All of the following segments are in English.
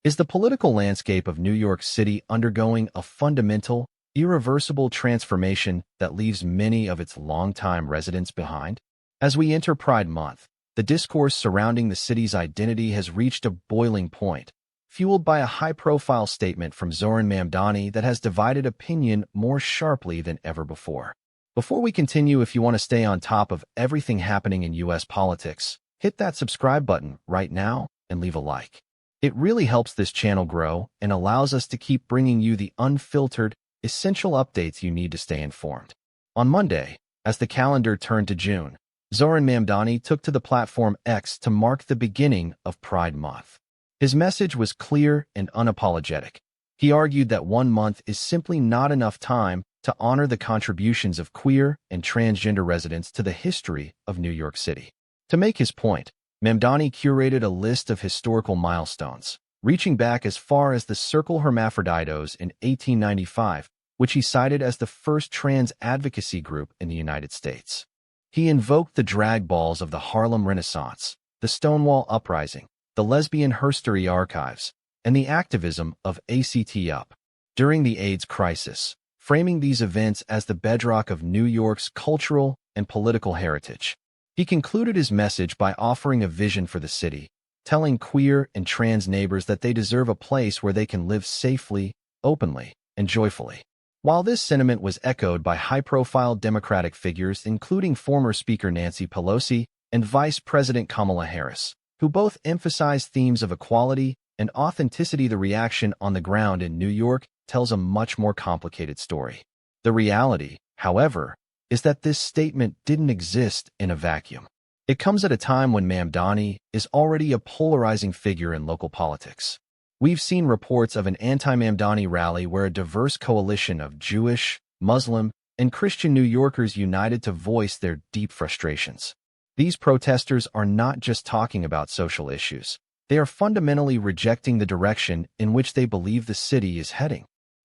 Is the political landscape of New York City undergoing a fundamental, irreversible transformation that leaves many of its longtime residents behind? As we enter Pride Month, the discourse surrounding the city's identity has reached a boiling point, fueled by a high-profile statement from Zohran Mamdani that has divided opinion more sharply than ever before. Before we continue, if you want to stay on top of everything happening in U.S. politics, hit that subscribe button right now and leave a like. It really helps this channel grow and allows us to keep bringing you the unfiltered, essential updates you need to stay informed. On Monday, as the calendar turned to June, Zohran Mamdani took to the platform X to mark the beginning of Pride Month. His message was clear and unapologetic. He argued that 1 month is simply not enough time to honor the contributions of queer and transgender residents to the history of New York City. To make his point, Mamdani curated a list of historical milestones, reaching back as far as the Circle Hermaphroditos in 1895, which he cited as the first trans advocacy group in the United States. He invoked the drag balls of the Harlem Renaissance, the Stonewall Uprising, the lesbian herstory archives, and the activism of ACT UP during the AIDS crisis, framing these events as the bedrock of New York's cultural and political heritage. He concluded his message by offering a vision for the city, telling queer and trans neighbors that they deserve a place where they can live safely, openly, and joyfully. While this sentiment was echoed by high-profile Democratic figures including former Speaker Nancy Pelosi and Vice President Kamala Harris, who both emphasized themes of equality and authenticity, the reaction on the ground in New York tells a much more complicated story. The reality, however, is that this statement didn't exist in a vacuum. It comes at a time when Mamdani is already a polarizing figure in local politics. We've seen reports of an anti-Mamdani rally where a diverse coalition of Jewish, Muslim, and Christian New Yorkers united to voice their deep frustrations. These protesters are not just talking about social issues. They are fundamentally rejecting the direction in which they believe the city is heading.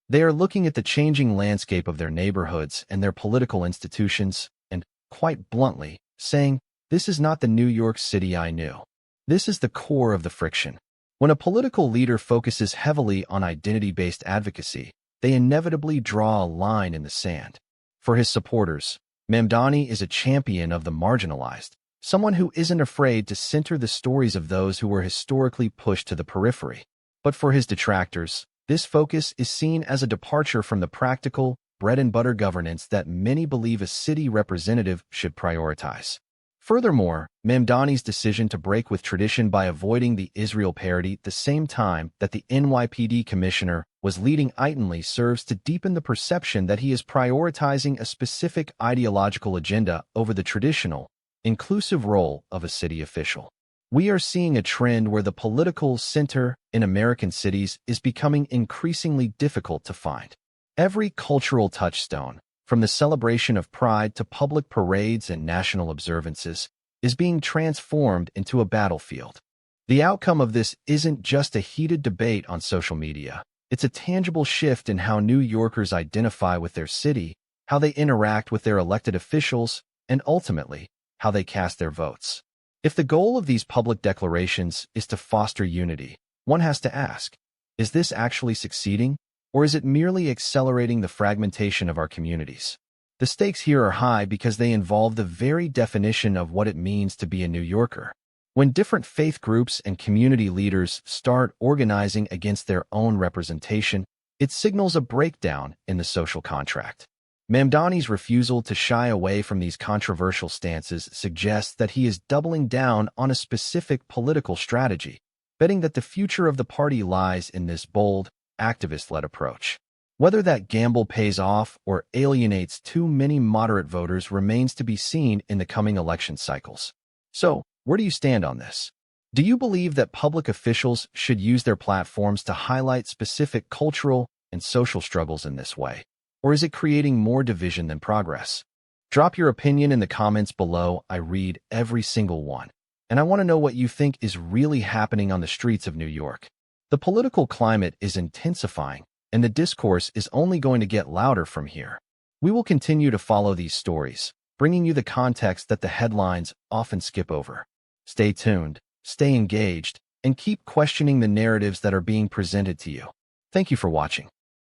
They are looking at the changing landscape of their neighborhoods and their political institutions and, quite bluntly, saying, "This is not the New York City I knew." This is the core of the friction. When a political leader focuses heavily on identity-based advocacy, they inevitably draw a line in the sand. For his supporters, Mamdani is a champion of the marginalized, someone who isn't afraid to center the stories of those who were historically pushed to the periphery. But for his detractors, this focus is seen as a departure from the practical, bread-and-butter governance that many believe a city representative should prioritize. Furthermore, Mamdani's decision to break with tradition by avoiding the Israel parody at the same time that the NYPD commissioner was leading idly serves to deepen the perception that he is prioritizing a specific ideological agenda over the traditional, inclusive role of a city official. We are seeing a trend where the political center in American cities is becoming increasingly difficult to find. Every cultural touchstone, from the celebration of Pride to public parades and national observances, is being transformed into a battlefield. The outcome of this isn't just a heated debate on social media. It's a tangible shift in how New Yorkers identify with their city, how they interact with their elected officials, and ultimately, how they cast their votes. If the goal of these public declarations is to foster unity, one has to ask, is this actually succeeding? Or is it merely accelerating the fragmentation of our communities? The stakes here are high because they involve the very definition of what it means to be a New Yorker. When different faith groups and community leaders start organizing against their own representation, it signals a breakdown in the social contract. Mamdani's refusal to shy away from these controversial stances suggests that he is doubling down on a specific political strategy, betting that the future of the party lies in this bold, activist-led approach. Whether that gamble pays off or alienates too many moderate voters remains to be seen in the coming election cycles. So, where do you stand on this? Do you believe that public officials should use their platforms to highlight specific cultural and social struggles in this way? Or is it creating more division than progress? Drop your opinion in the comments below. I read every single one, and I want to know what you think is really happening on the streets of New York. The political climate is intensifying, and the discourse is only going to get louder from here. We will continue to follow these stories, bringing you the context that the headlines often skip over. Stay tuned, stay engaged, and keep questioning the narratives that are being presented to you. Thank you for watching.